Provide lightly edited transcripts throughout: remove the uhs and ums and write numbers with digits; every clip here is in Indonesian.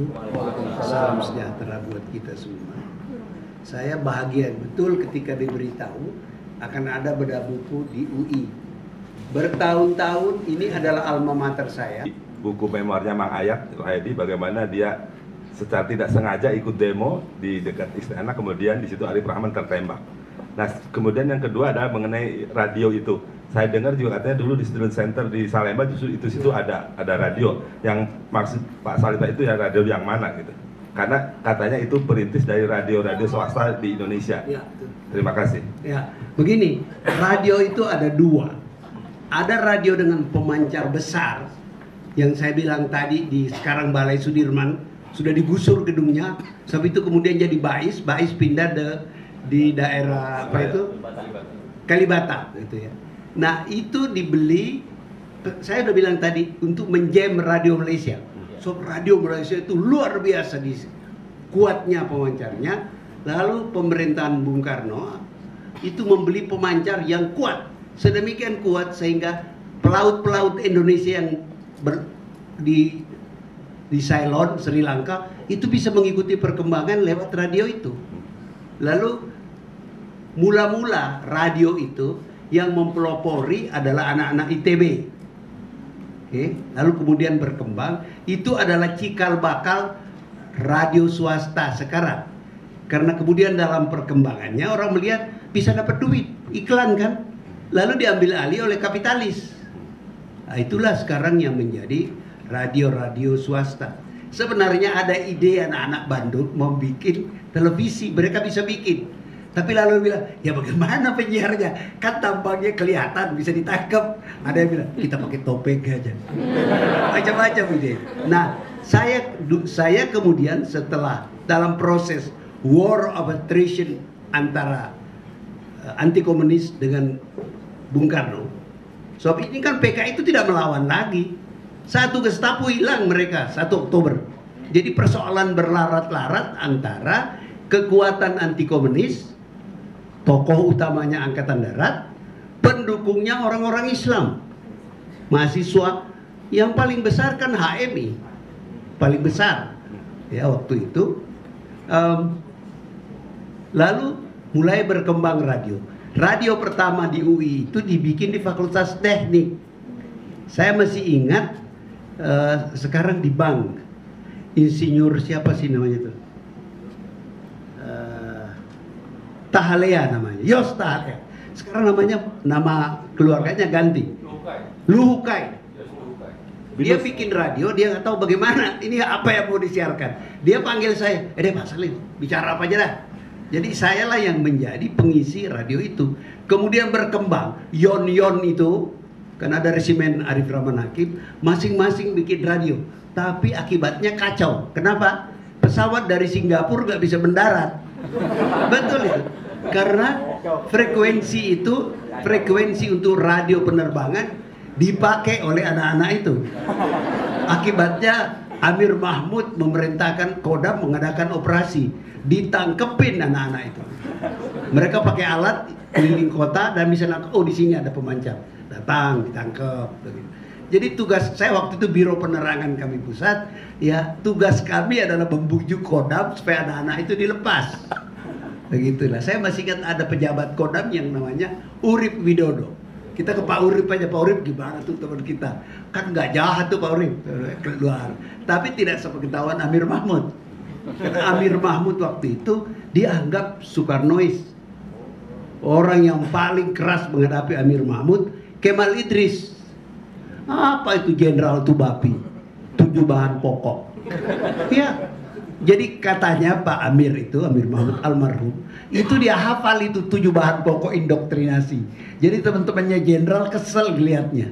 wabarakatuh. Salam sejahtera buat kita semua. Saya bahagia betul ketika diberitahu akan ada bedah buku di UI. Bertahun-tahun ini adalah alma mater saya. Buku memoirnya Mang Ayat Rahedi, bagaimana dia secara tidak sengaja ikut demo di dekat istana, kemudian di situ Arif Rahman tertembak. Nah, kemudian yang kedua adalah mengenai radio itu. Saya dengar juga katanya dulu di Student Center di Salemba justru itu situ ada radio. Yang maksud Pak Salita itu ya radio yang mana gitu? Karena katanya itu perintis dari radio-radio swasta di Indonesia. Ya, terima kasih. Ya, begini, radio itu ada dua. Ada radio dengan pemancar besar yang saya bilang tadi di sekarang Balai Sudirman sudah digusur gedungnya, sebab itu kemudian jadi Bais pindah di daerah apa itu? Kalibata gitu ya. Nah, itu dibeli, saya udah bilang tadi, untuk menjam radio Malaysia. So, radio Malaysia itu luar biasa di kuatnya pemancarnya. Lalu pemerintahan Bung Karno itu membeli pemancar yang kuat, sedemikian kuat sehingga pelaut-pelaut Indonesia yang di Ceylon, Sri Lanka itu bisa mengikuti perkembangan lewat radio itu. Lalu mula-mula radio itu yang mempelopori adalah anak-anak ITB. Lalu kemudian berkembang, itu adalah cikal bakal radio swasta sekarang. Karena kemudian dalam perkembangannya orang melihat bisa dapat duit, iklan kan, lalu diambil alih oleh kapitalis. Nah, itulah sekarang yang menjadi radio-radio swasta. Sebenarnya ada ide anak-anak Bandung mau bikin televisi, mereka bisa bikin. Tapi lalu bilang, ya bagaimana penyiarnya? Kan tampangnya kelihatan, bisa ditangkap. Ada yang bilang, kita pakai topeng aja. Macam-macam ide. Nah, saya kemudian setelah dalam proses war of attrition antara anti komunis dengan Bung Karno. Sebab ini kan PKI itu tidak melawan lagi. Satu Gestapo hilang mereka 1 Oktober. Jadi persoalan berlarat-larat antara kekuatan anti komunis, tokoh utamanya Angkatan Darat, pendukungnya orang-orang Islam, mahasiswa yang paling besar kan HMI, paling besar ya waktu itu. Lalu mulai berkembang radio. Radio pertama di UI itu dibikin di Fakultas Teknik. Saya masih ingat sekarang di bank, insinyur siapa sih namanya itu? Tahalea namanya, Yos Tahalea. Sekarang namanya, nama keluarganya ganti. Luhukai. Dia bikin radio, dia nggak tahu bagaimana, ini apa yang mau disiarkan. Dia panggil saya, Pak Salim, bicara apa aja dah. Jadi saya lah yang menjadi pengisi radio itu. Kemudian berkembang, Yon-Yon itu, kan ada resimen Arif Rahman Hakim, masing-masing bikin radio. Tapi akibatnya kacau. Kenapa? Pesawat dari Singapura nggak bisa mendarat. Betul ya? Karena frekuensi itu, frekuensi untuk radio penerbangan dipakai oleh anak-anak itu. Akibatnya Amir Mahmud memerintahkan Kodam mengadakan operasi, ditangkepin anak-anak itu. Mereka pakai alat keliling kota dan bisa nangkep, oh di sini ada pemancar, datang ditangkep. Jadi tugas saya waktu itu Biro Penerangan kami pusat, ya tugas kami adalah membujuk Kodam supaya anak-anak itu dilepas. Begitulah. Saya masih ingat ada pejabat Kodam yang namanya Urip Widodo. Kita ke Pak Urip aja, Pak Urip gimana tuh teman kita? Kan nggak jahat tuh Pak Urip, keluar. Tapi tidak sepengetahuan Amir Mahmud. Karena Amir Mahmud waktu itu dianggap Soekarnois. Orang yang paling keras menghadapi Amir Mahmud, Kemal Idris. Apa itu Jenderal Tubapi? 7 bahan pokok. Ya. Jadi katanya Pak Amir itu, Amir Mahmud almarhum, itu dia hafal itu 7 bahan pokok indoktrinasi. Jadi teman-temannya jenderal kesel lihatnya.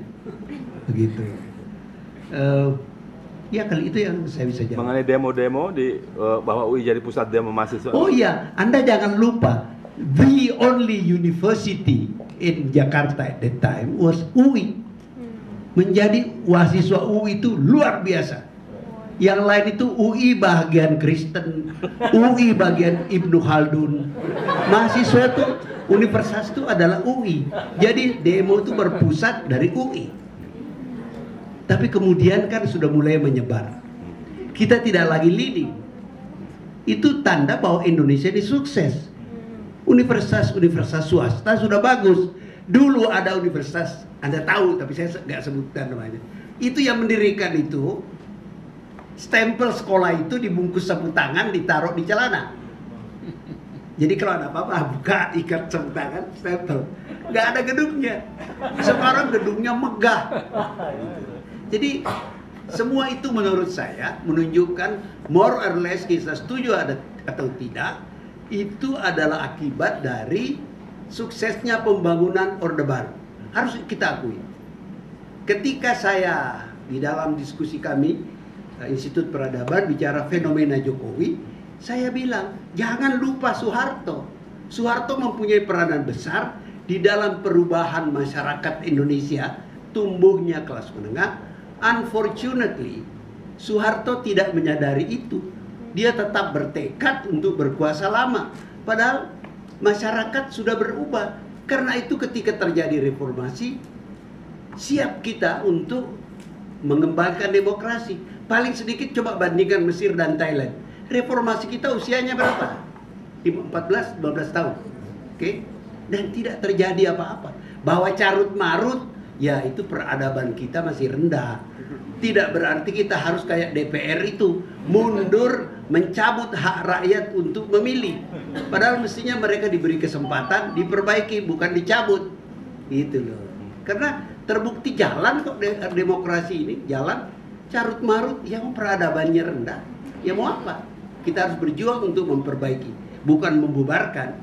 Begitu. Ya kali itu yang saya bisa jawab. Mengenai demo-demo di bahwa UI jadi pusat demo mahasiswa. Oh iya, Anda jangan lupa, the only university in Jakarta at that time was UI. Menjadi mahasiswa UI itu luar biasa. Yang lain itu UI bagian Kristen, UI bagian Ibnu Khaldun. Mahasiswa itu, universitas itu adalah UI. Jadi demo itu berpusat dari UI. Tapi kemudian kan sudah mulai menyebar. kita tidak lagi leading. Itu tanda bahwa Indonesia ini sukses. Universitas swasta sudah bagus. Dulu ada universitas, Anda tahu, tapi saya nggak sebutkan namanya. Itu yang mendirikan itu, stempel sekolah itu dibungkus sapu tangan, ditaruh di celana. Jadi kalau ada apa-apa, buka, ikat sapu tangan, stempel. Nggak ada gedungnya. Sekarang gedungnya megah. Jadi semua itu menurut saya menunjukkan more or less, kita setuju atau tidak, itu adalah akibat dari suksesnya pembangunan Orde Baru. Harus kita akui. Ketika saya di dalam diskusi kami, Institut Peradaban, bicara fenomena Jokowi, saya bilang, jangan lupa Soeharto. Soeharto mempunyai peranan besar di dalam perubahan masyarakat Indonesia, tumbuhnya kelas menengah. Unfortunately, Soeharto tidak menyadari itu. Dia tetap bertekad untuk berkuasa lama. Padahal masyarakat sudah berubah. Karena itu ketika terjadi reformasi, siap kita untuk mengembangkan demokrasi. Paling sedikit coba bandingkan Mesir dan Thailand. Reformasi kita usianya berapa? 14-15 tahun. Oke? Dan tidak terjadi apa-apa. Bahwa carut marut, ya itu peradaban kita masih rendah. Tidak berarti kita harus kayak DPR itu, mundur, mencabut hak rakyat untuk memilih. Padahal mestinya mereka diberi kesempatan, diperbaiki, bukan dicabut. Gitu loh. Karena terbukti jalan kok demokrasi ini, jalan carut marut, yang peradabannya rendah. Ya mau apa? Kita harus berjuang untuk memperbaiki, bukan membubarkan.